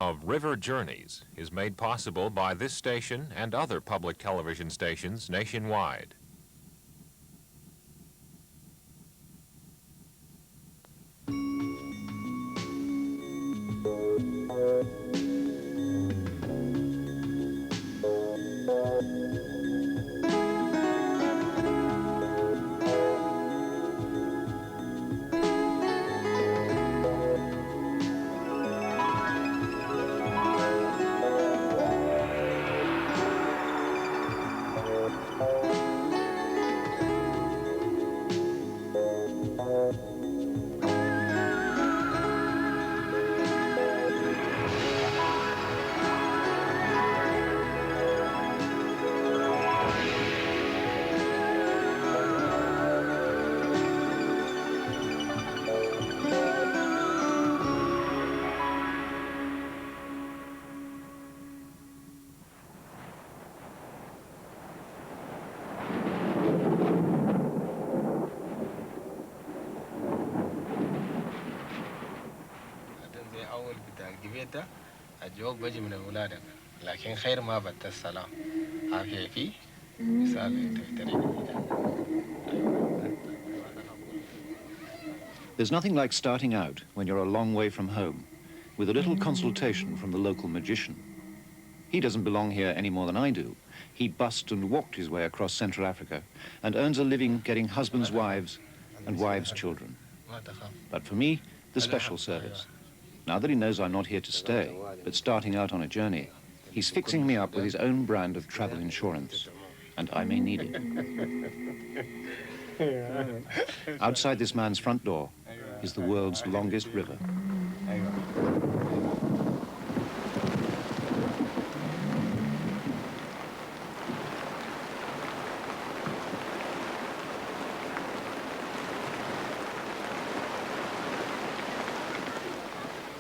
Of River Journeys is made possible by this station and other public television stations nationwide. ده الجواب بيجي من أولادك لكن خير ما بت السلام عافية فيه مثال There's nothing like starting out when you're a long way from home with a little consultation from the local magician. He doesn't belong here any more than I do. He bussed and walked his way across Central Africa and earns a living getting husbands' wives and wives' children. But for me, the special service. Now that he knows I'm not here to stay, but starting out on a journey, he's fixing me up with his own brand of travel insurance, and I may need it. Outside this man's front door is the world's longest river.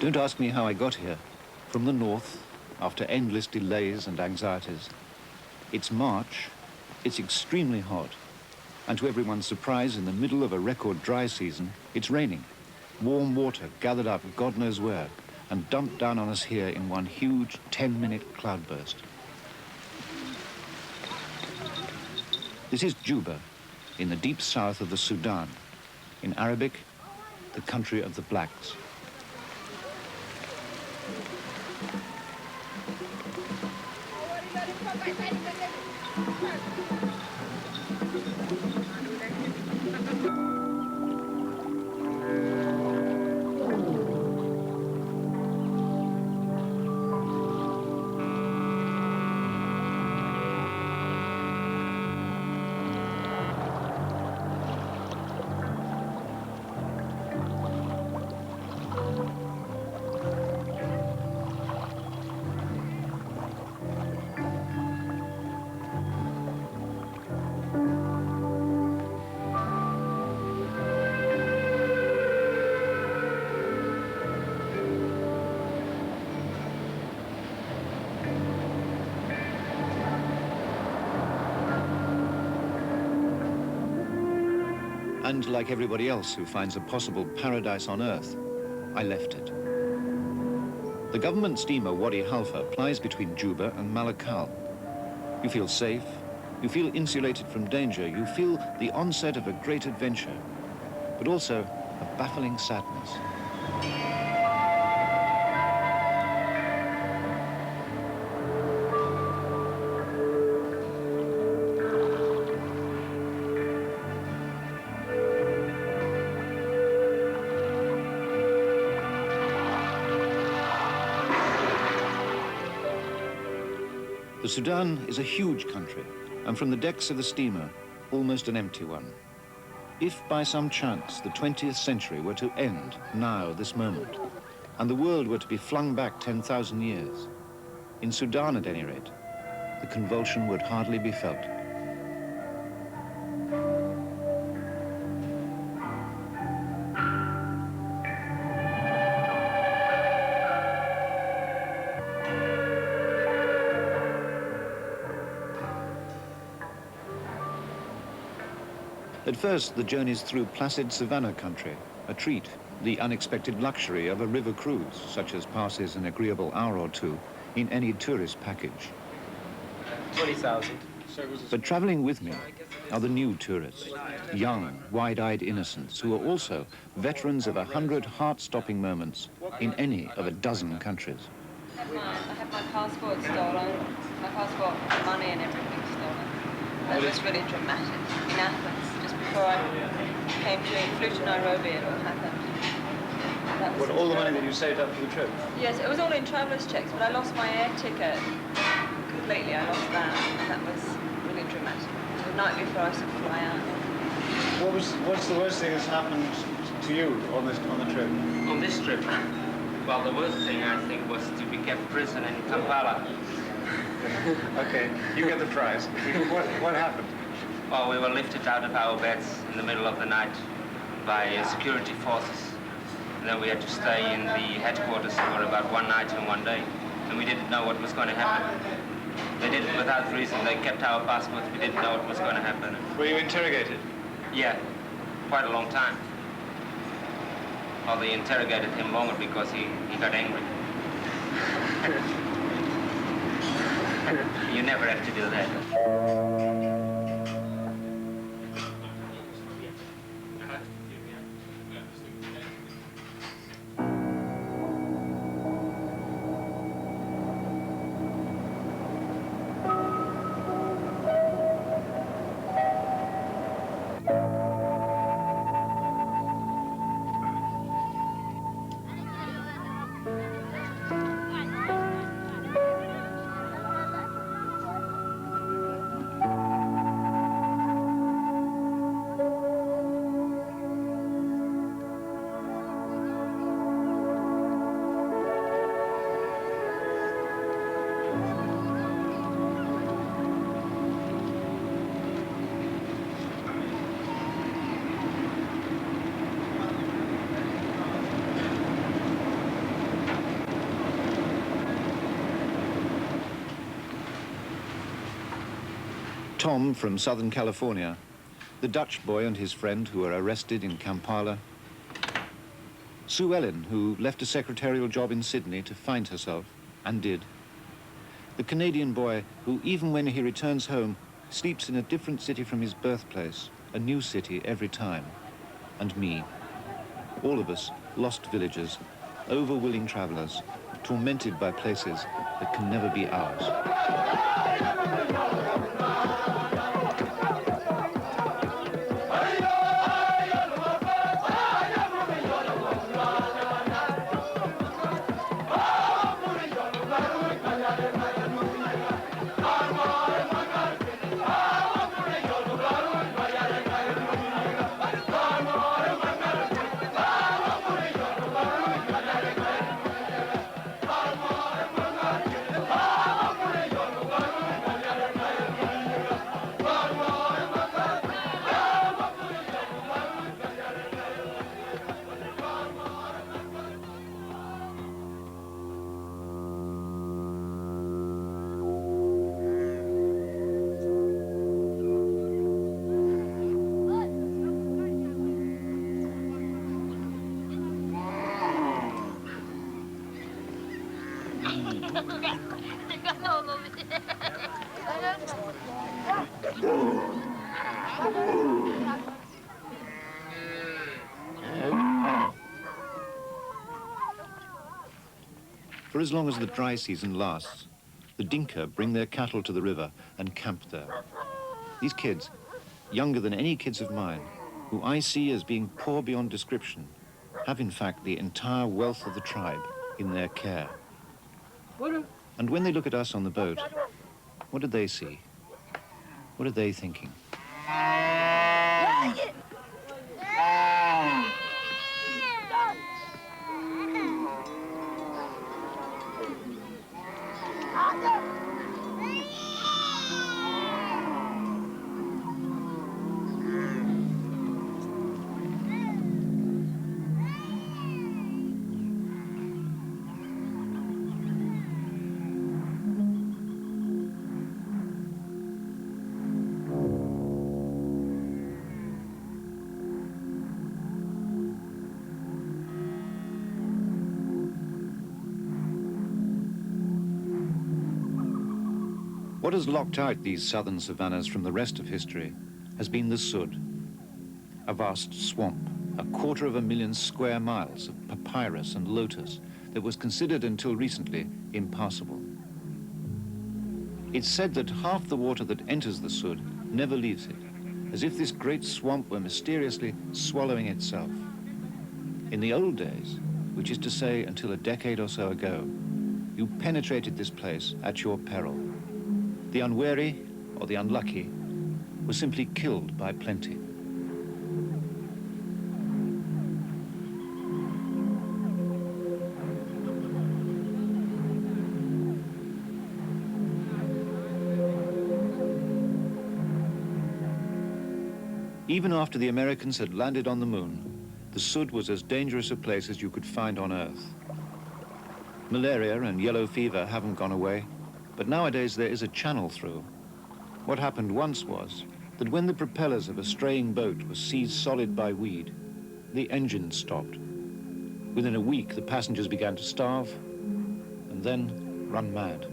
Don't ask me how I got here. From the north, after endless delays and anxieties. It's March, it's extremely hot, and to everyone's surprise, in the middle of a record dry season, it's raining. Warm water gathered up God knows where and dumped down on us here in one huge 10-minute cloudburst. This is Juba, in the deep south of the Sudan. In Arabic, the country of the blacks. And like everybody else who finds a possible paradise on Earth, I left it. The government steamer Wadi Halfa plies between Juba and Malakal. You feel safe, you feel insulated from danger, you feel the onset of a great adventure, but also a baffling sadness. The Sudan is a huge country, and from the decks of the steamer, almost an empty one. If by some chance the 20th century were to end now, this moment, and the world were to be flung back 10,000 years, in Sudan at any rate, the convulsion would hardly be felt. At first, the journey's through placid savanna country, a treat, the unexpected luxury of a river cruise, such as passes an agreeable hour or two in any tourist package. 20,000. But traveling with me are the new tourists, young, wide-eyed innocents who are also veterans of 100 heart-stopping moments in any of a dozen countries. I had my passport stolen, my passport, money and everything stolen. That was really dramatic. In Athens, just before I flew to Nairobi, it all happened. What, all the money that you saved up for the trip? Yes, it was all in traveller's checks, but I lost my air ticket. Completely, I lost that. That was really dramatic. The night before I should fly out. What's the worst thing that's happened to you on the trip? On this trip, well, the worst thing I think was to be kept prisoner in Kampala. Okay, you get the prize. What happened? Well, we were lifted out of our beds in the middle of the night by security forces. And then we had to stay in the headquarters for about one night and one day. And we didn't know what was going to happen. They did it without reason. They kept our passports. We didn't know what was going to happen. Were you interrogated? Yeah, quite a long time. Well, they interrogated him longer because he got angry. You never have to do that. Tom from Southern California, the Dutch boy and his friend who were arrested in Kampala, Sue Ellen, who left a secretarial job in Sydney to find herself, and did, the Canadian boy who, even when he returns home, sleeps in a different city from his birthplace, a new city every time, and me. All of us lost villagers, over-willing travelers, tormented by places that can never be ours. For as long as the dry season lasts, the Dinka bring their cattle to the river and camp there. These kids, younger than any kids of mine, who I see as being poor beyond description, have in fact the entire wealth of the tribe in their care. And when they look at us on the boat, what do they see? What are they thinking? What has locked out these southern savannas from the rest of history has been the Sud, a vast swamp, 250,000 square miles of papyrus and lotus that was considered until recently impassable. It's said that half the water that enters the Sud never leaves it, as if this great swamp were mysteriously swallowing itself. In the old days, which is to say until a decade or so ago, you penetrated this place at your peril. The unwary or the unlucky were simply killed by plenty. Even after the Americans had landed on the moon, the Sud was as dangerous a place as you could find on Earth. Malaria and yellow fever haven't gone away, but nowadays there is a channel through. What happened once was that when the propellers of a straying boat were seized solid by weed, the engine stopped. Within a week, the passengers began to starve and then run mad.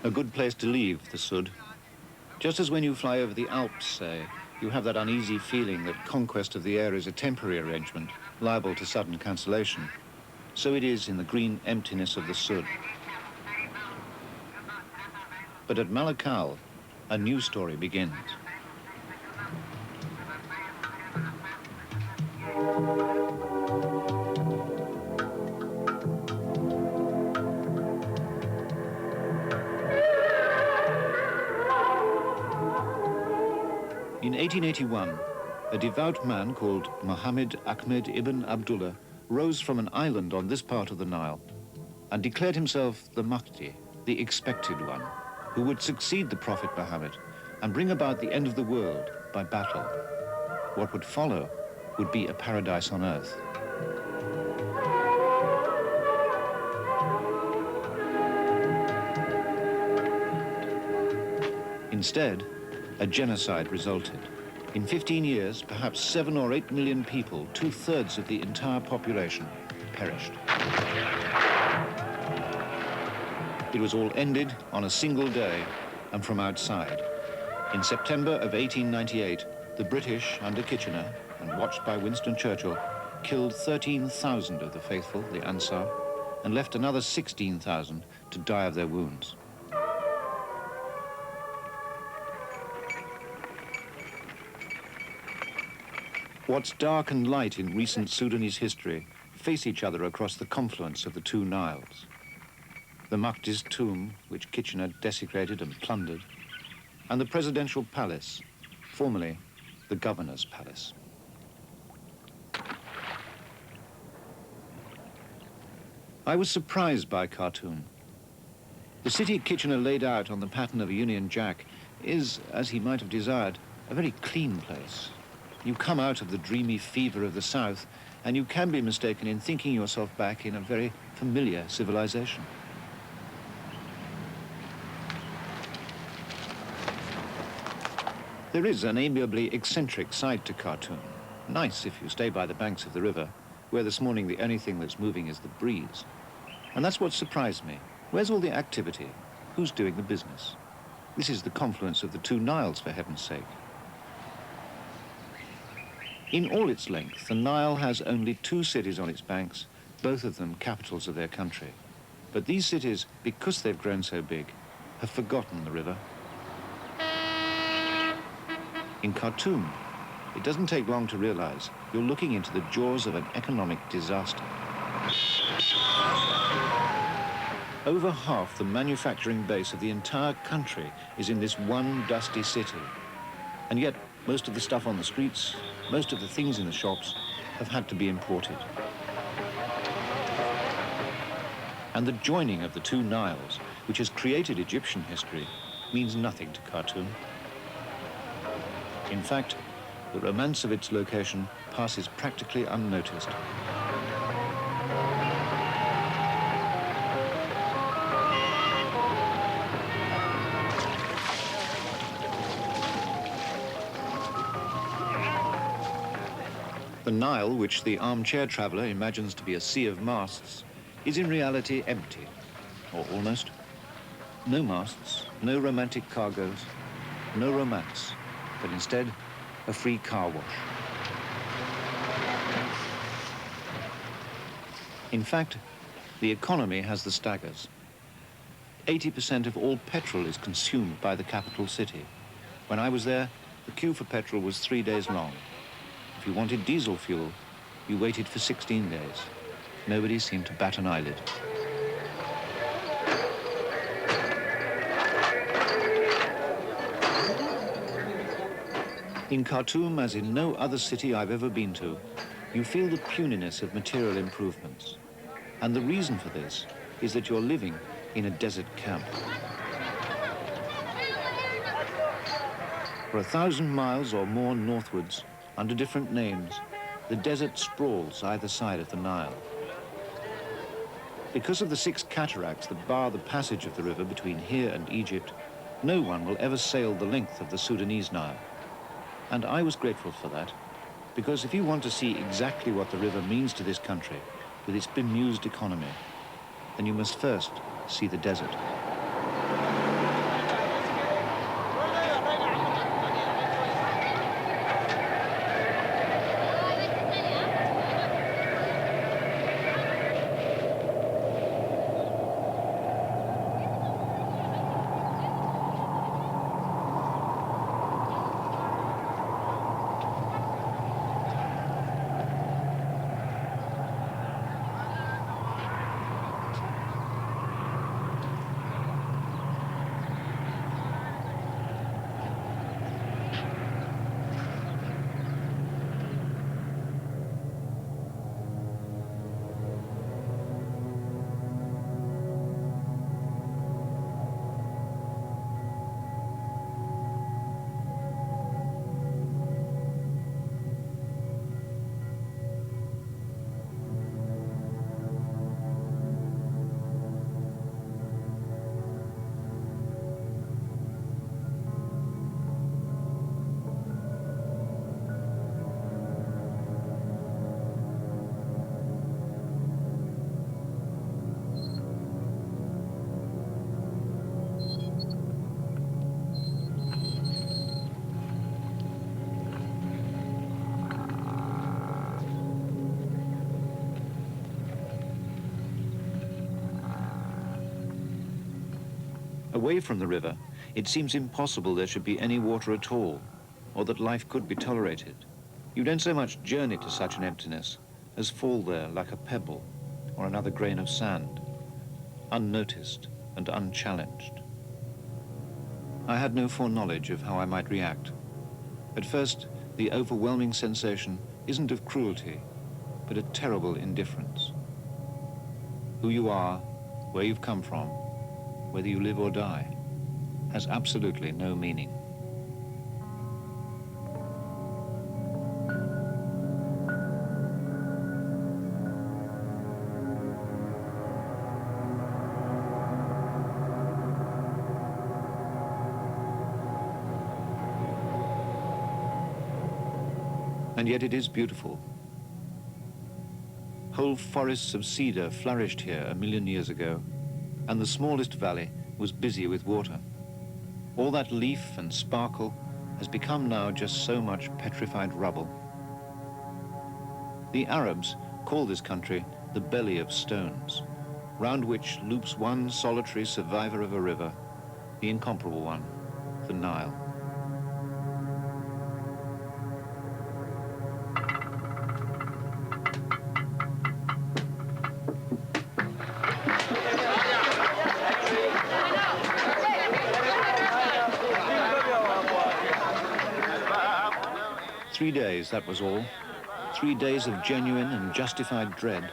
A good place to leave, the Sud. Just as when you fly over the Alps, say, you have that uneasy feeling that conquest of the air is a temporary arrangement, liable to sudden cancellation. So it is in the green emptiness of the Sud. But at Malakal, a new story begins. In 1881, a devout man called Mohammed Ahmed ibn Abdullah rose from an island on this part of the Nile and declared himself the Mahdi, the expected one, who would succeed the Prophet Muhammad and bring about the end of the world by battle. What would follow would be a paradise on earth. Instead, a genocide resulted. In 15 years, perhaps 7 or 8 million people, 2/3 of the entire population, perished. It was all ended on a single day and from outside. In September of 1898, the British, under Kitchener and watched by Winston Churchill, killed 13,000 of the faithful, the Ansar, and left another 16,000 to die of their wounds. What's dark and light in recent Sudanese history face each other across the confluence of the two Niles. The Mahdi's tomb, which Kitchener desecrated and plundered, and the presidential palace, formerly the governor's palace. I was surprised by Khartoum. The city Kitchener laid out on the pattern of a Union Jack is, as he might have desired, a very clean place. You come out of the dreamy fever of the South, and you can be mistaken in thinking yourself back in a very familiar civilization. There is an amiably eccentric side to Khartoum. Nice if you stay by the banks of the river, where this morning the only thing that's moving is the breeze. And that's what surprised me. Where's all the activity? Who's doing the business? This is the confluence of the two Niles, for heaven's sake. In all its length, the Nile has only 2 cities on its banks, both of them capitals of their country. But these cities, because they've grown so big, have forgotten the river. In Khartoum, it doesn't take long to realize you're looking into the jaws of an economic disaster. Over half the manufacturing base of the entire country is in this one dusty city. And yet, most of the stuff on the streets, most of the things in the shops have had to be imported. And the joining of the two Niles, which has created Egyptian history, means nothing to Khartoum. In fact, the romance of its location passes practically unnoticed. The Nile, which the armchair traveller imagines to be a sea of masts, is in reality empty, or almost. No masts, no romantic cargoes, no romance, but instead a free car wash. In fact, the economy has the staggers. 80% of all petrol is consumed by the capital city. When I was there, the queue for petrol was 3 days long. If you wanted diesel fuel, you waited for 16 days. Nobody seemed to bat an eyelid. In Khartoum, as in no other city I've ever been to, you feel the puniness of material improvements. And the reason for this is that you're living in a desert camp. For 1,000 miles or more northwards, under different names, the desert sprawls either side of the Nile. Because of the 6 cataracts that bar the passage of the river between here and Egypt, no one will ever sail the length of the Sudanese Nile. And I was grateful for that, because if you want to see exactly what the river means to this country, with its bemused economy, then you must first see the desert. Away from the river, it seems impossible there should be any water at all, or that life could be tolerated. You don't so much journey to such an emptiness as fall there like a pebble or another grain of sand, unnoticed and unchallenged. I had no foreknowledge of how I might react. At first, the overwhelming sensation isn't of cruelty, but a terrible indifference. Who you are, where you've come from, whether you live or die, has absolutely no meaning. And yet it is beautiful. Whole forests of cedar flourished here 1,000,000 years ago, and the smallest valley was busy with water. All that leaf and sparkle has become now just so much petrified rubble. The Arabs call this country the belly of stones, round which loops one solitary survivor of a river, the incomparable one, the Nile. Three days, that was all. 3 days of genuine and justified dread,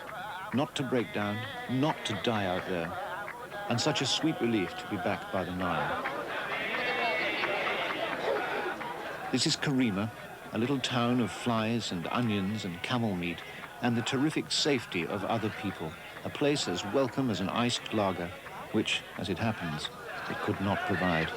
not to break down, not to die out there. and such a sweet relief to be back by the Nile. This is Karima, a little town of flies and onions and camel meat, and the terrific safety of other people, a place as welcome as an iced lager, which, as it happens, it could not provide.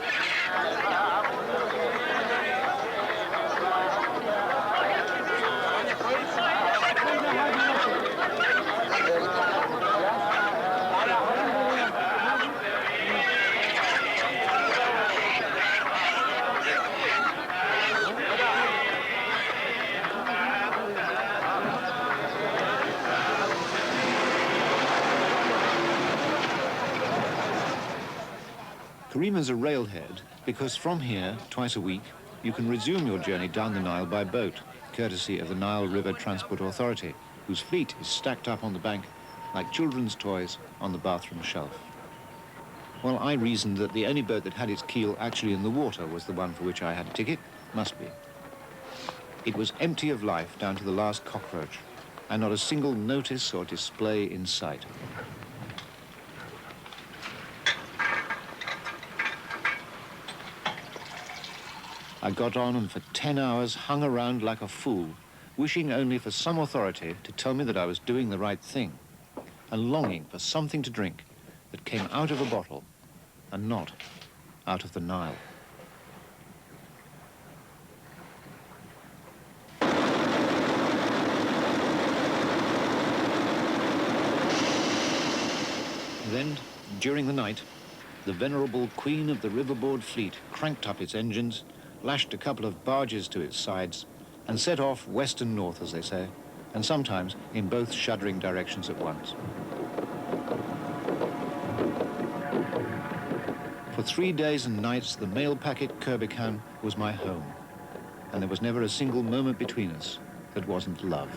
Karima's a railhead because from here, twice a week, you can resume your journey down the Nile by boat, courtesy of the Nile River Transport Authority, whose fleet is stacked up on the bank like children's toys on the bathroom shelf. Well, I reasoned that the only boat that had its keel actually in the water was the one for which I had a ticket. Must be. It was empty of life down to the last cockroach, and not a single notice or display in sight. I got on and for 10 hours hung around like a fool, wishing only for some authority to tell me that I was doing the right thing, and longing for something to drink that came out of a bottle and not out of the Nile. Then, during the night, the venerable queen of the riverboard fleet cranked up its engines, lashed a couple of barges to its sides, and set off west and north, as they say, and sometimes in both shuddering directions at once. For 3 days and nights, the mail packet Kirbekan was my home, and there was never a single moment between us that wasn't love.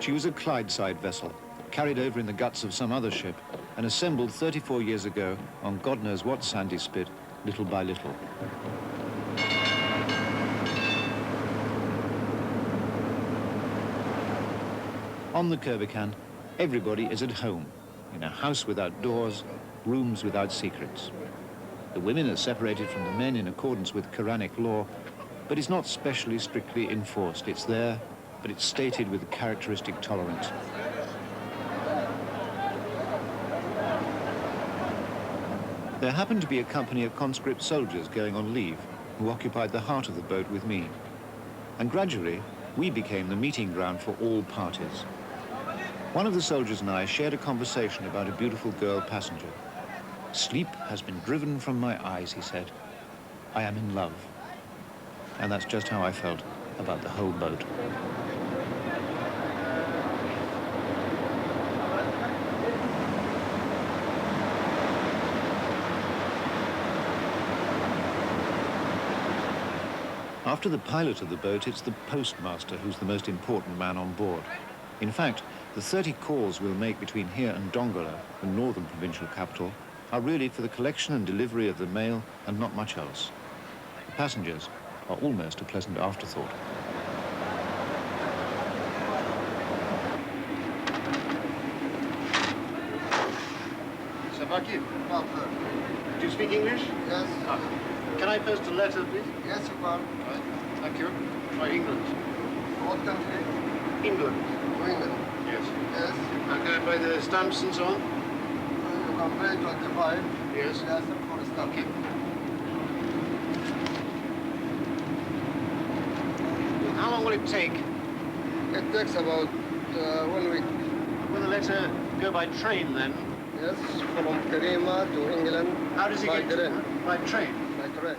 She was a Clydeside vessel, carried over in the guts of some other ship, and assembled 34 years ago on God knows what sandy spit, little by little. On the Kirbekan, everybody is at home, in a house without doors, rooms without secrets. The women are separated from the men in accordance with Quranic law, but it's not specially strictly enforced. It's there, but it's stated with characteristic tolerance. There happened to be a company of conscript soldiers going on leave who occupied the heart of the boat with me. And gradually, we became the meeting ground for all parties. One of the soldiers and I shared a conversation about a beautiful girl passenger. "Sleep has been driven from my eyes," he said. "I am in love." And that's just how I felt about the whole boat. After the pilot of the boat, it's the postmaster who's the most important man on board. In fact, the 30 calls we'll make between here and Dongola, the northern provincial capital, are really for the collection and delivery of the mail and not much else. The passengers are almost a pleasant afterthought. Sabaki, do you speak English? Yes. Can I post a letter, please? Yes, you can. Right. Thank you. By England. What country? England. England. Yes. Yes. And can I buy the stamps and so on? You can pay 25. Yes. Yes, for stamp. Okay. How long will it take? It takes about 1 week. Will the letter go by train then? Yes, from Karima to England. How does it by get train. by train? By train.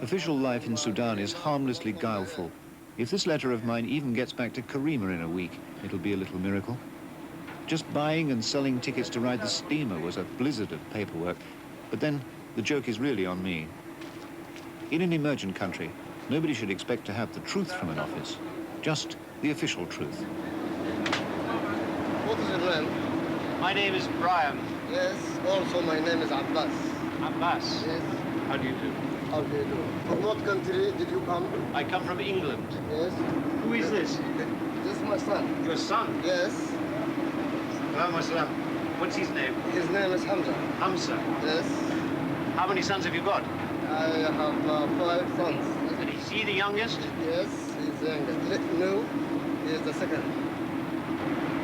Official life in Sudan is harmlessly guileful. If this letter of mine even gets back to Karima in a week, it'll be a little miracle. Just buying and selling tickets to ride the steamer was a blizzard of paperwork. But then the joke is really on me. In an emergent country, nobody should expect to have the truth from an office, just the official truth. What is your name? My name is Brian. Yes, also my name is Abbas. Abbas. Yes, How do you do? how do you do? From what country did you come? I come from England. Yes. Who is this? This is my son. Your son? Yes, Salam Assalam. What's his name? his name is Hamza. Hamza. Yes, How many sons have you got? I have 5 sons. And is he the youngest? Yes, he's the youngest. No, he is the second.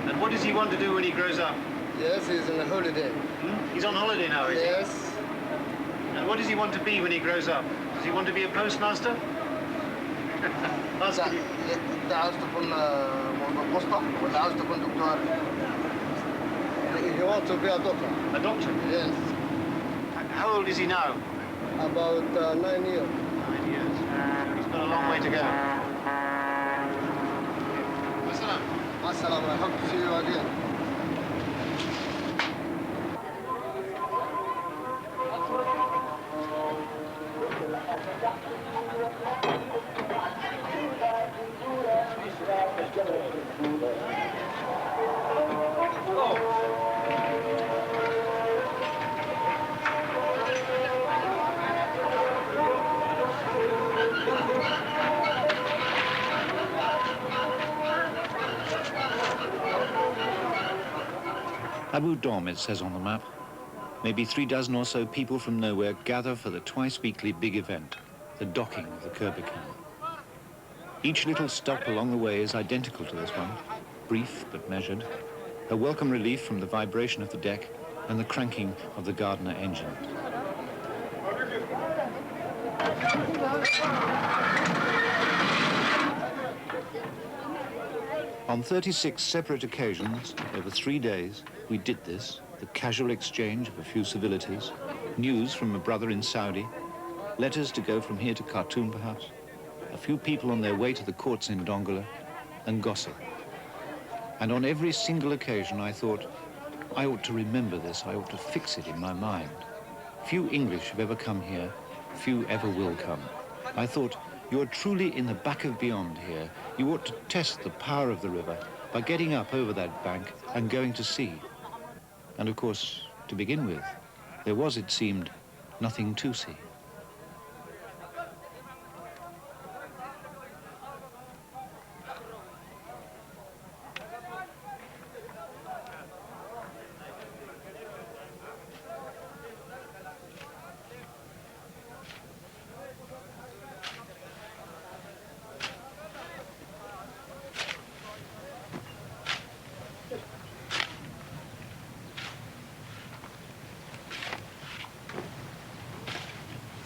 And what does he want to do when he grows up? Yes, he's on a holiday. He's on holiday now, is he? Yes, And what does he want to be when he grows up? Does he want to be a postmaster? Ask him. انت عاوز تكون موظف وسطى ولا عاوز تكون دكتور؟ He wants to be a doctor. A doctor. Yes, How old is he now? about 9 years. 9 years. He's got a long way to go. Assalamu, I hope to see you again. Abu Dom, it says on the map. Maybe 3 dozen or so people from nowhere gather for the twice-weekly big event, the docking of the Kirbekan. Each little stop along the way is identical to this one, brief but measured, a welcome relief from the vibration of the deck and the cranking of the Gardner engine. On 36 separate occasions, over 3 days, we did this, the casual exchange of a few civilities, news from a brother in Saudi, letters to go from here to Khartoum perhaps, a few people on their way to the courts in Dongola, and gossip. And on every single occasion I thought, I ought to remember this, I ought to fix it in my mind. Few English have ever come here, few ever will come. I thought, you're truly in the back of beyond here. You ought to test the power of the river by getting up over that bank and going to sea. And of course, to begin with, there was, it seemed, nothing to see.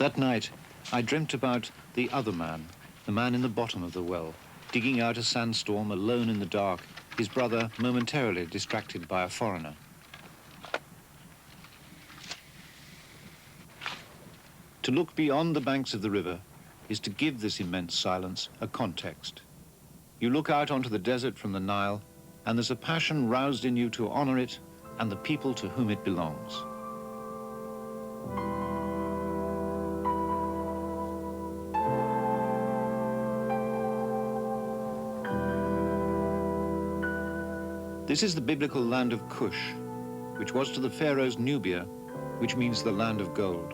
That night, I dreamt about the other man, the man in the bottom of the well, digging out a sandstorm alone in the dark, his brother momentarily distracted by a foreigner. To look beyond the banks of the river is to give this immense silence a context. You look out onto the desert from the Nile, and there's a passion roused in you to honor it and the people to whom it belongs. This is the biblical land of Cush, which was to the pharaohs Nubia, which means the land of gold.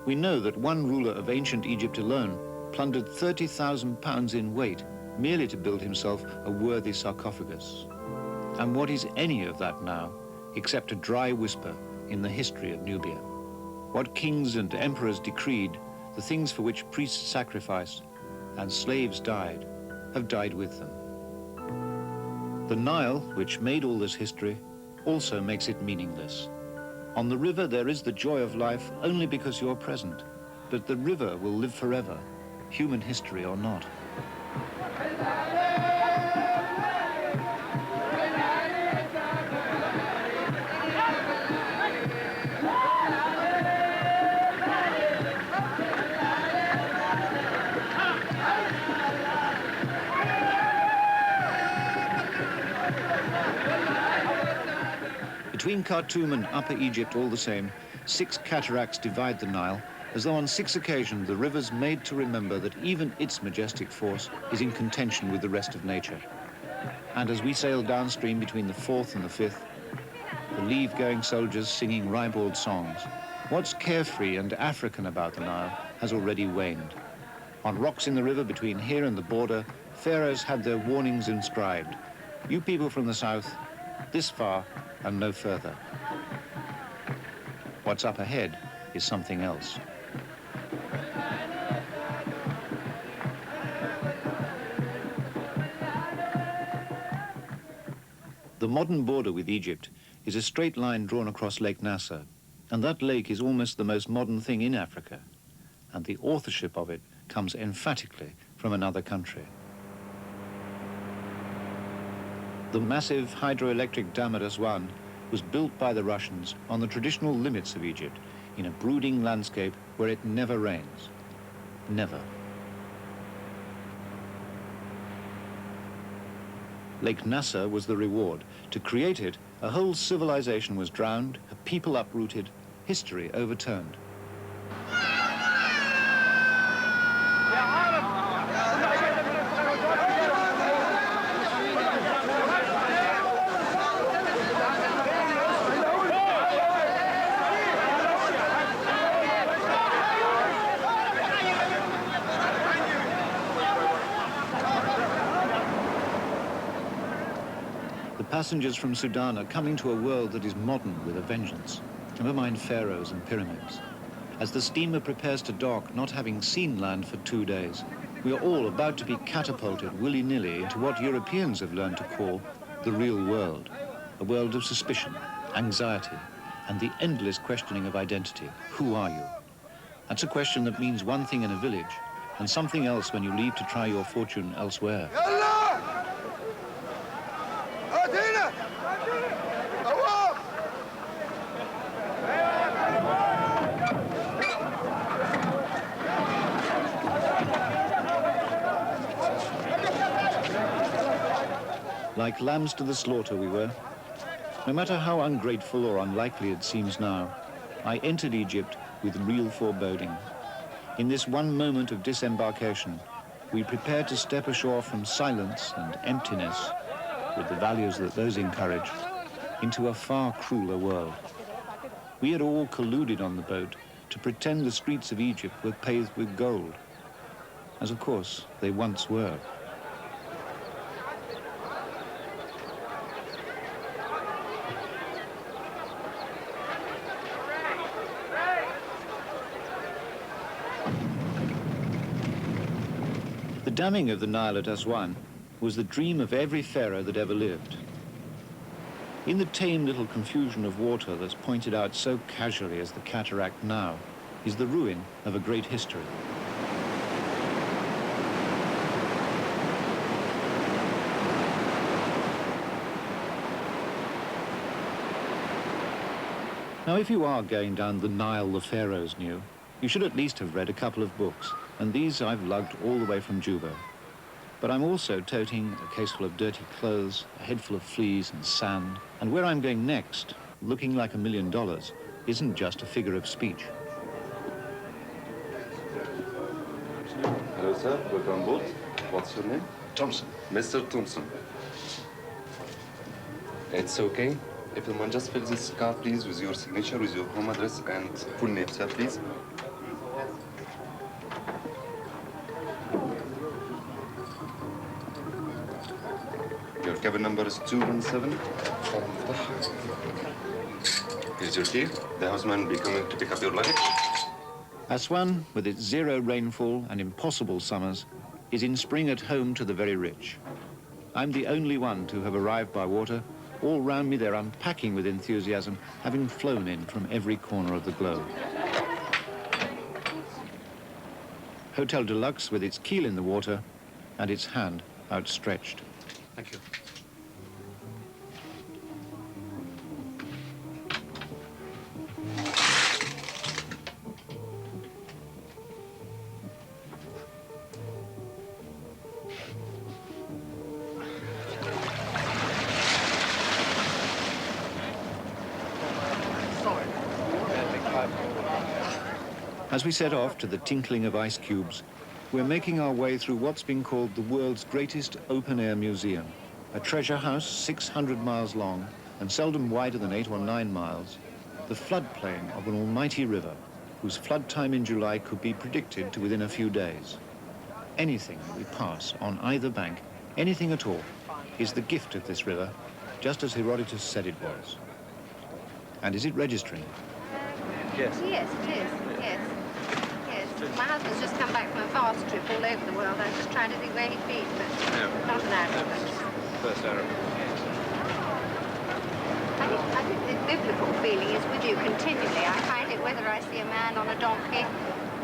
We know that one ruler of ancient Egypt alone plundered 30,000 pounds in weight merely to build himself a worthy sarcophagus. And what is any of that now except a dry whisper in the history of Nubia? What kings and emperors decreed, the things for which priests sacrificed and slaves died, have died with them. The Nile, which made all this history, also makes it meaningless. On the river there is the joy of life only because you're present, but the river will live forever, human history or not. Between Khartoum and Upper Egypt, all the same, 6 cataracts divide the Nile, as though on 6 occasions the river's made to remember that even its majestic force is in contention with the rest of nature. And as we sail downstream between the 4th and the 5th, the leave-going soldiers singing ribald songs, what's carefree and African about the Nile has already waned. On rocks in the river between here and the border, pharaohs had their warnings inscribed. You people from the south, this far and no further. What's up ahead is something else. The modern border with Egypt is a straight line drawn across Lake Nasser, and that lake is almost the most modern thing in Africa, and the authorship of it comes emphatically from another country. The massive hydroelectric dam at Aswan was built by the Russians on the traditional limits of Egypt in a brooding landscape where it never rains. Never. Lake Nasser was the reward. To create it, a whole civilization was drowned, a people uprooted, history overturned. Passengers from Sudan are coming to a world that is modern with a vengeance. Never mind pharaohs and pyramids. As the steamer prepares to dock, not having seen land for 2 days, we are all about to be catapulted willy-nilly into what Europeans have learned to call the real world. A world of suspicion, anxiety, and the endless questioning of identity. Who are you? That's a question that means one thing in a village and something else when you leave to try your fortune elsewhere. Like lambs to the slaughter we were. No matter how ungrateful or unlikely it seems now, I entered Egypt with real foreboding. In this one moment of disembarkation, we prepared to step ashore from silence and emptiness, with the values that those encourage, into a far crueler world. We had all colluded on the boat to pretend the streets of Egypt were paved with gold, as of course they once were. The damming of the Nile at Aswan was the dream of every pharaoh that ever lived. In the tame little confusion of water that's pointed out so casually as the cataract now is the ruin of a great history. Now, if you are going down the Nile the pharaohs knew, you should at least have read a couple of books, and these I've lugged all the way from Juba. But I'm also toting a caseful of dirty clothes, a head full of fleas and sand, and where I'm going next, looking like $1 million, isn't just a figure of speech. Hello, sir. Welcome on board. What's your name? Thompson. Mr. Thompson. It's okay. If you want, just fill this card, please, with your signature, with your home address and full name, sir, please. Your cabin number is 217. Here's your key. The houseman will be coming to pick up your luggage. Aswan, with its zero rainfall and impossible summers, is in spring at home to the very rich. I'm the only one to have arrived by water. All round me they're unpacking with enthusiasm, having flown in from every corner of the globe. Hotel Deluxe with its keel in the water and its hand outstretched. Thank you. As we set off to the tinkling of ice cubes, we're making our way through what's been called the world's greatest open-air museum, a treasure house 600 miles long and seldom wider than 8 or 9 miles, the floodplain of an almighty river whose flood time in July could be predicted to within a few days. Anything we pass on either bank, anything at all, is the gift of this river, just as Herodotus said it was. And is it registering? Yes. Yes, it is. Yes. Yes. My husband's just come back from a fast trip all over the world. I was just trying to think where he'd been, but not an Arab. First Arab. I think the biblical feeling is with you continually. I find it whether I see a man on a donkey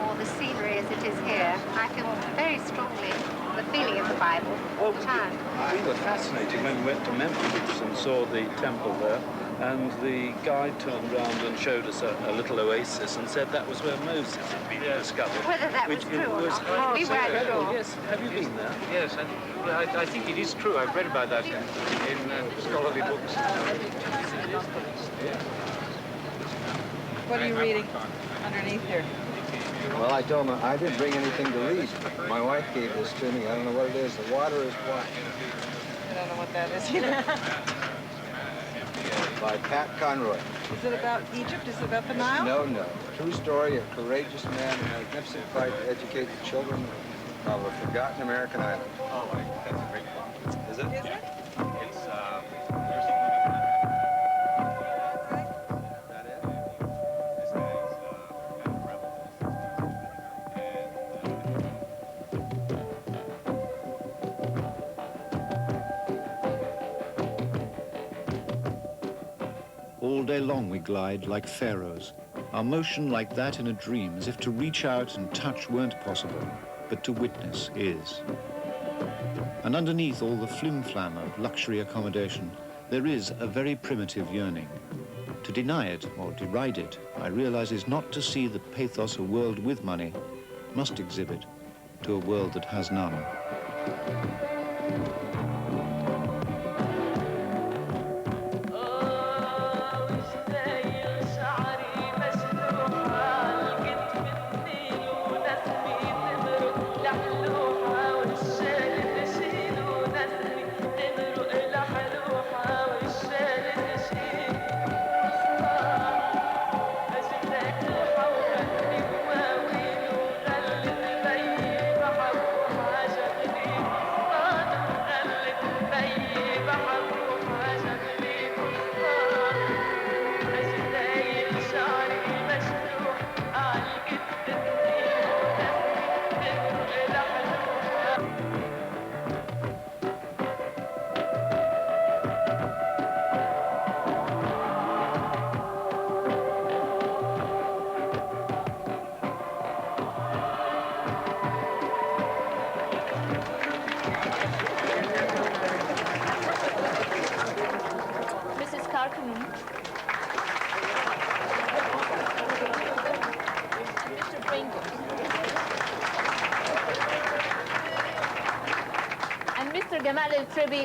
or the scenery as it is here. I feel very strongly the feeling of the Bible all the time. We were fascinated when we went to Memphis and saw the temple there, and the guide turned round and showed us a little oasis and said that was where Moses had been discovered. Whether that was true or not, we weren't sure. Yes, have you been there? Yes, and I think it is true. I've read about that in scholarly books. What are you reading underneath here? Well, I don't know. I didn't bring anything to read. My wife gave this to me. I don't know what it is. The water is white. I don't know what that is either. By Pat Conroy. Is it about Egypt? Is it about the Nile? No, no. True story, a courageous man, a magnificent fight to educate the children of a forgotten American island. Oh, that's a great book. Is it? Is it? It's, All day long we glide like pharaohs, our motion like that in a dream, as if to reach out and touch weren't possible, but to witness is. And underneath all the flim-flam of luxury accommodation, there is a very primitive yearning. To deny it or deride it, I realize, is not to see the pathos a world with money must exhibit to a world that has none.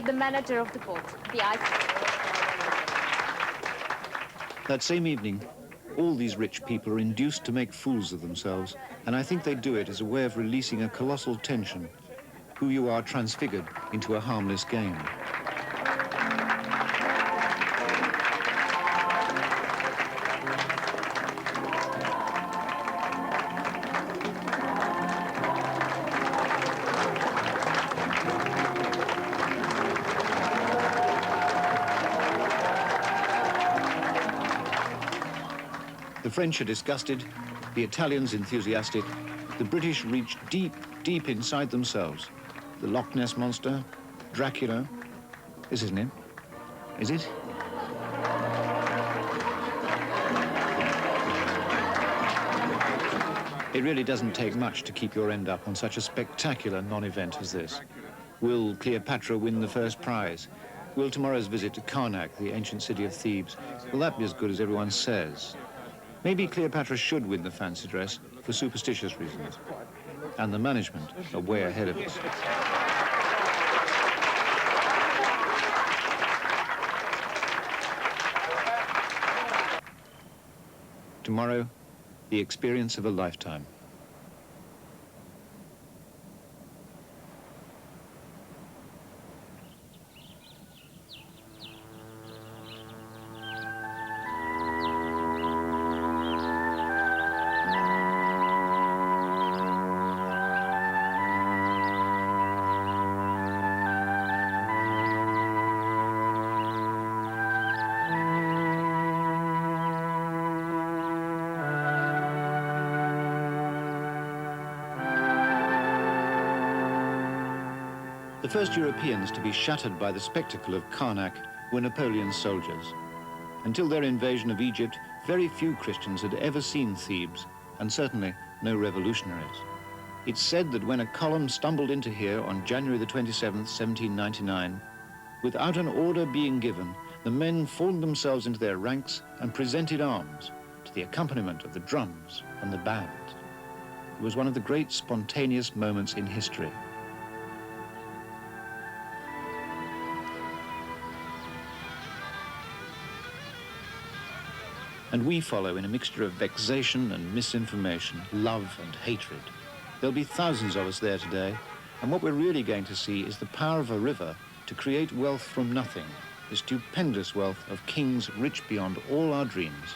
The manager of the port, the ice. That same evening, all these rich people are induced to make fools of themselves, and I think they do it as a way of releasing a colossal tension. Who you are transfigured into a harmless game. The French are disgusted, the Italians enthusiastic, the British reach deep, deep inside themselves. The Loch Ness Monster, Dracula, is his name? Is it? It really doesn't take much to keep your end up on such a spectacular non-event as this. Will Cleopatra win the first prize? Will tomorrow's visit to Karnak, the ancient city of Thebes, will that be as good as everyone says? Maybe Cleopatra should win the fancy dress for superstitious reasons. And the management are way ahead of us. Tomorrow, the experience of a lifetime. The first Europeans to be shattered by the spectacle of Karnak were Napoleon's soldiers. Until their invasion of Egypt, very few Christians had ever seen Thebes, and certainly no revolutionaries. It's said that when a column stumbled into here on January the 27th, 1799, without an order being given, the men formed themselves into their ranks and presented arms to the accompaniment of the drums and the band. It was one of the great spontaneous moments in history. And we follow in a mixture of vexation and misinformation, love and hatred. There'll be thousands of us there today, and what we're really going to see is the power of a river to create wealth from nothing, the stupendous wealth of kings rich beyond all our dreams.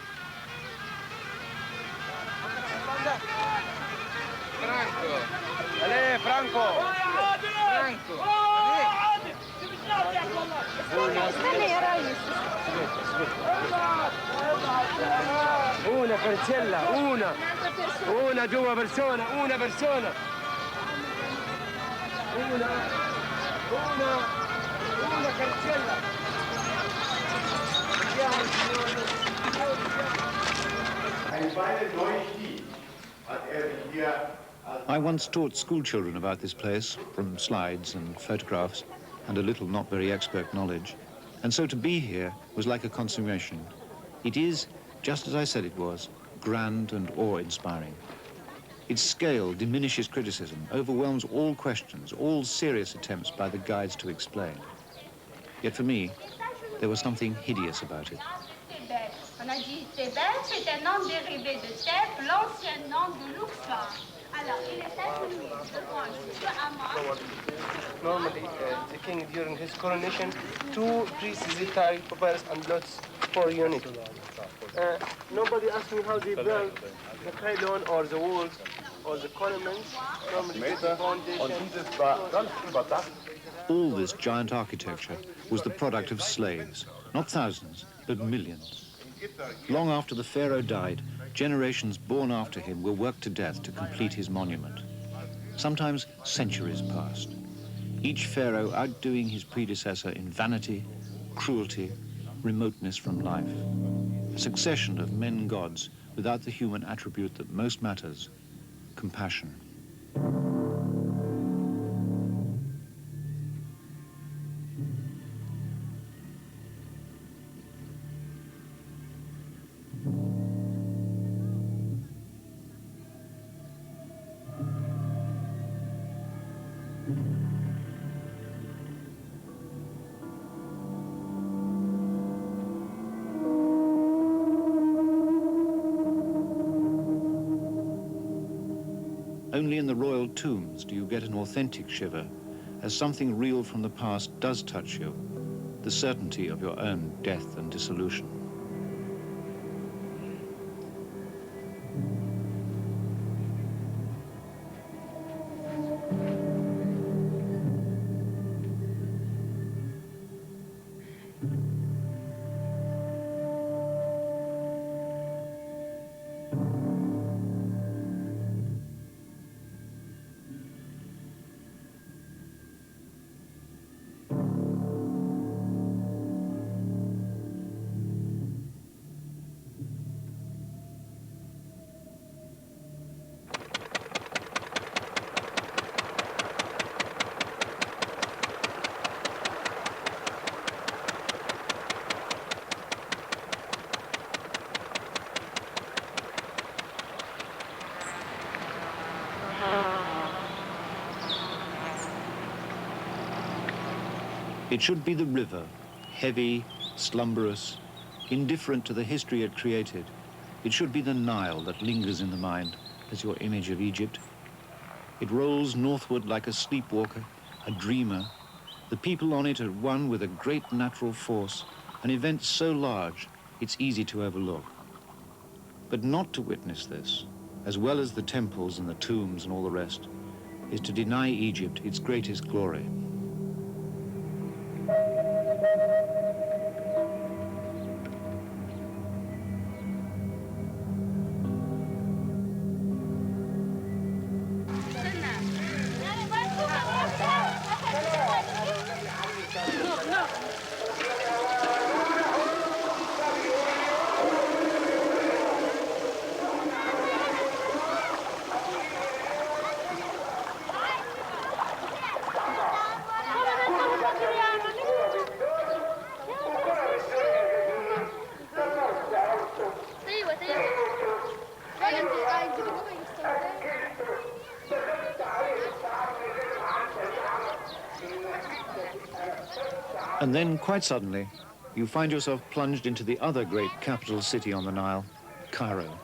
Una parcella, una Juba persona, una persona. Una parcella. I once taught school children about this place from slides and photographs and a little not very expert knowledge. And so to be here was like a consummation. It is, just as I said it was, grand and awe-inspiring. Its scale diminishes criticism, overwhelms all questions, all serious attempts by the guides to explain. Yet for me, there was something hideous about it. On a dit Thebes, c'est un nom dérivé de Thèbes, l'ancien nom de Luxor. Alors, il était venu devant Monsieur Amon. Normally, the king during his coronation, 2 priests carry papyrus and lots for unity. Nobody asked me how they built the pylon or the walls or the columns. Normally, the foundation. All this giant architecture was the product of slaves, not thousands, but millions. Long after the pharaoh died, generations born after him were worked to death to complete his monument. Sometimes centuries passed, each pharaoh outdoing his predecessor in vanity, cruelty, remoteness from life. A succession of men gods without the human attribute that most matters, compassion. Only in the royal tombs do you get an authentic shiver, as something real from the past does touch you, the certainty of your own death and dissolution. It should be the river, heavy, slumberous, indifferent to the history it created, It should be the Nile that lingers in the mind as your image of Egypt. It rolls northward like a sleepwalker, a dreamer. The people on it are one with a great natural force, an event so large it's easy to overlook. But not to witness this, as well as the temples and the tombs and all the rest, is to deny Egypt its greatest glory. And then, quite suddenly, you find yourself plunged into the other great capital city on the Nile, Cairo.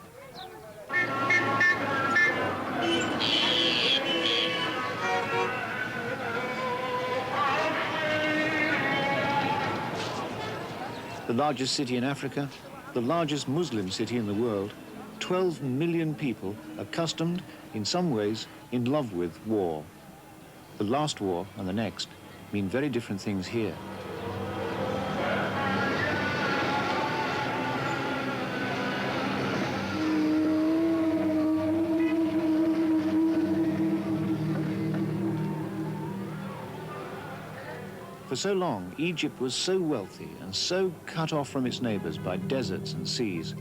The largest city in Africa, the largest Muslim city in the world, 12 million people accustomed, in some ways, in love with war. The last war and the next mean very different things here. For so long, Egypt was so wealthy and so cut off from its neighbors by deserts and seas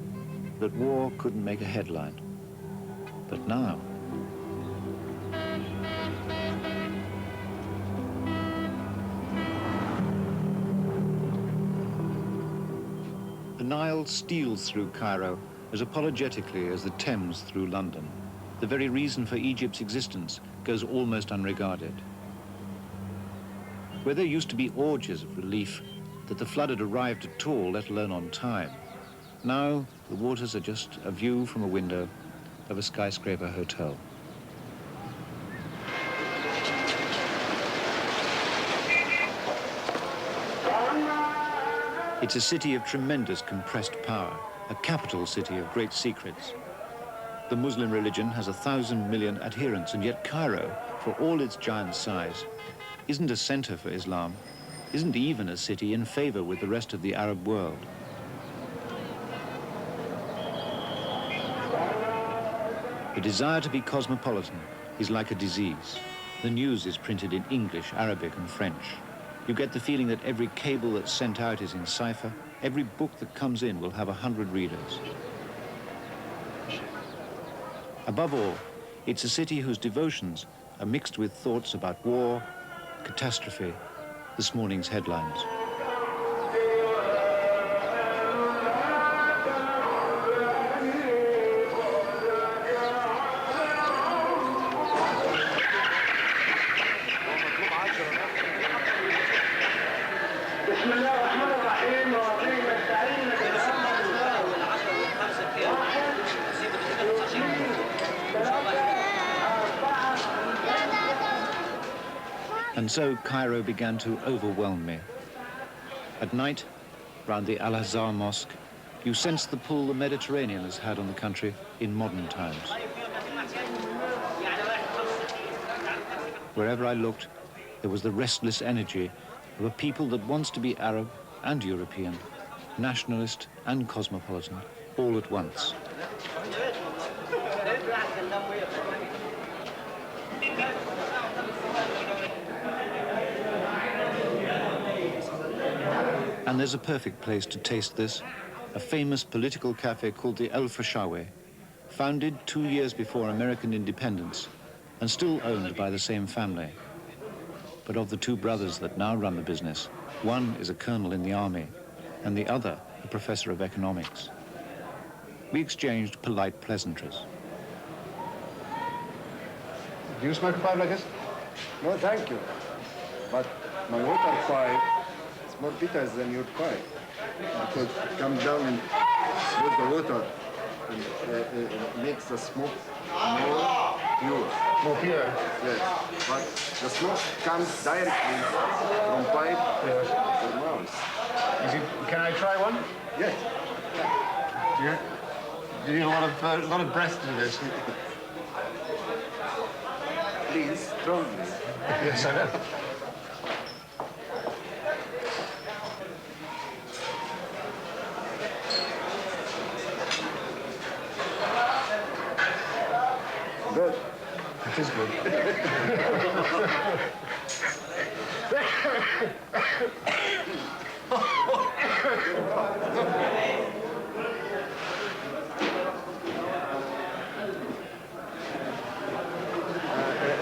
that war couldn't make a headline. But now, the Nile steals through Cairo as apologetically as the Thames through London. The very reason for Egypt's existence goes almost unregarded. Where there used to be orgies of relief that the flood had arrived at all, let alone on time, now the waters are just a view from a window of a skyscraper hotel. It's a city of tremendous compressed power, a capital city of great secrets. The Muslim religion has 1,000 million adherents, and yet Cairo, for all its giant size, isn't a center for Islam, isn't even a city in favor with the rest of the Arab world. The desire to be cosmopolitan is like a disease. The news is printed in English, Arabic, and French. You get the feeling that every cable that's sent out is in cipher. Every book that comes in will have 100 readers. Above all, it's a city whose devotions are mixed with thoughts about war, catastrophe, this morning's headlines. And so Cairo began to overwhelm me. At night, round the Al-Azhar Mosque, you sensed the pull the Mediterranean has had on the country in modern times. Wherever I looked, there was the restless energy of a people that wants to be Arab and European, nationalist and cosmopolitan, all at once. And there's a perfect place to taste this, a famous political cafe called the El Fashawi, founded 2 years before American independence and still owned by the same family. But of the two brothers that now run the business, one is a colonel in the army and the other a professor of economics. We exchanged polite pleasantries. Do you smoke a pipe like this? No, thank you. But my water pipe is more bitter than your pipe. Because it comes down and with the water and makes the smoke more pure. More pure? Yes. But the smoke comes directly from pipe or mouth. Can I try one? Yes. You need a lot of breath to do this. Please, strongly. Yes, I know. Good. It is good.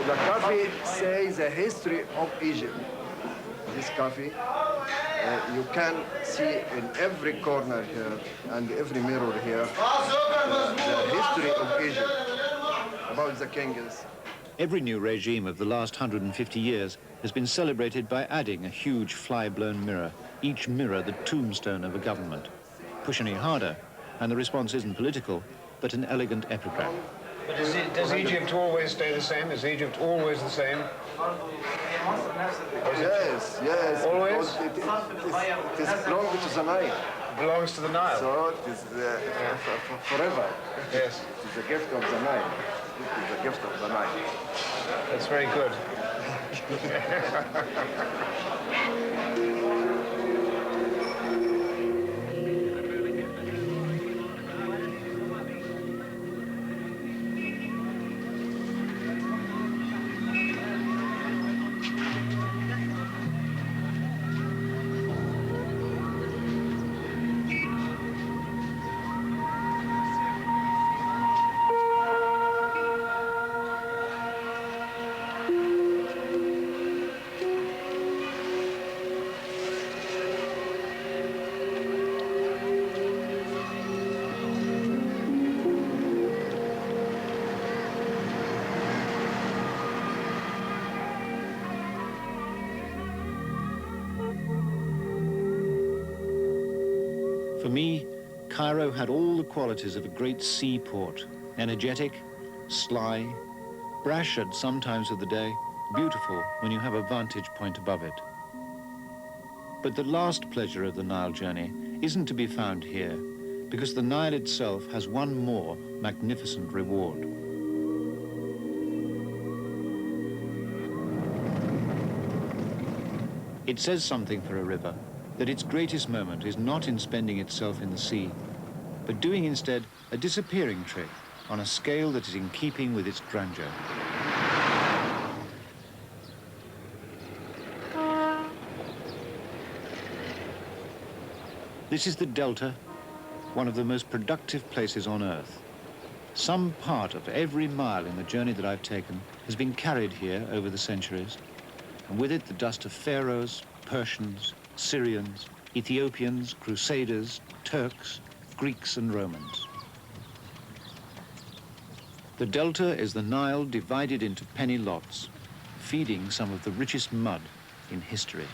The coffee says the history of Egypt. This coffee, you can see in every corner here and every mirror here the history of Egypt, about the kings. Every new regime of the last 150 years has been celebrated by adding a huge fly-blown mirror, each mirror the tombstone of a government. Push any harder, and the response isn't political, but an elegant epigram. But does Egypt always stay the same? Is Egypt always the same? Yes, yes. Always? It is belonging to the Nile. Belongs to the Nile. So it is forever. Yes. It is a gift of the Nile. It is a gift of the Nile. That's very good. For me, Cairo had all the qualities of a great seaport: energetic, sly, brash at some times of the day, beautiful when you have a vantage point above it. But the last pleasure of the Nile journey isn't to be found here, because the Nile itself has one more magnificent reward. It says something for a river that its greatest moment is not in spending itself in the sea, but doing instead a disappearing trick on a scale that is in keeping with its grandeur. This is the Delta, one of the most productive places on Earth. Some part of every mile in the journey that I've taken has been carried here over the centuries, and with it the dust of pharaohs, Persians, Syrians, Ethiopians, Crusaders, Turks, Greeks and Romans. The Delta is the Nile divided into penny lots, feeding some of the richest mud in history.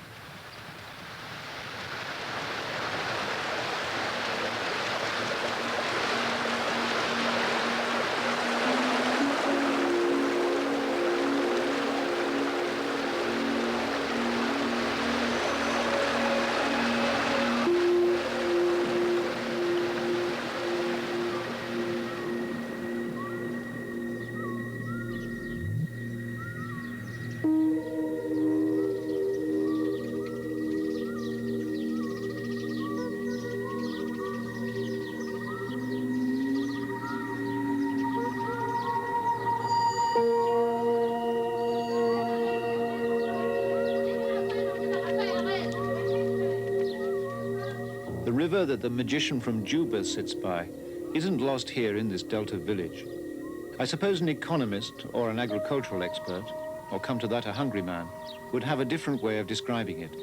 The river that the magician from Juba sits by isn't lost here in this Delta village. I suppose an economist or an agricultural expert, or come to that a hungry man, would have a different way of describing it.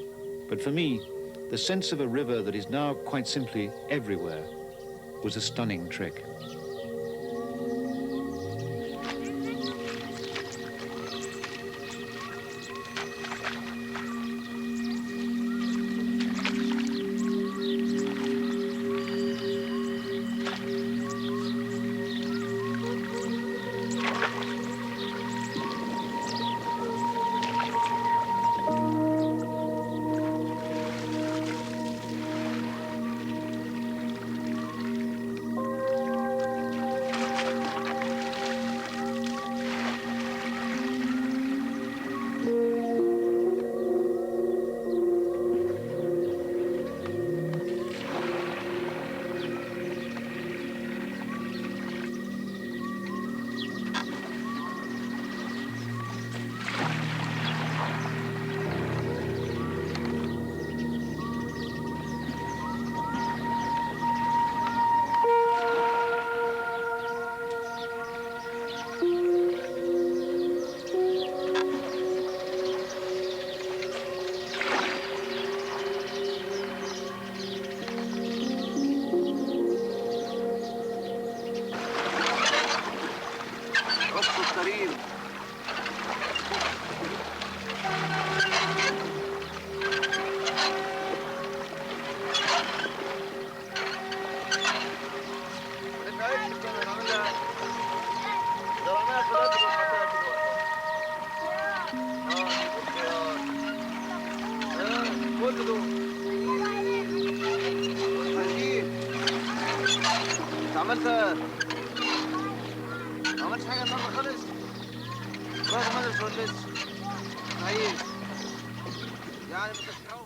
But for me, the sense of a river that is now quite simply everywhere was a stunning trick. عملت ما عملتش حاجه النهارده خالص. رحت المدرسه ولا لسه؟ عايز يعني بتكرهوا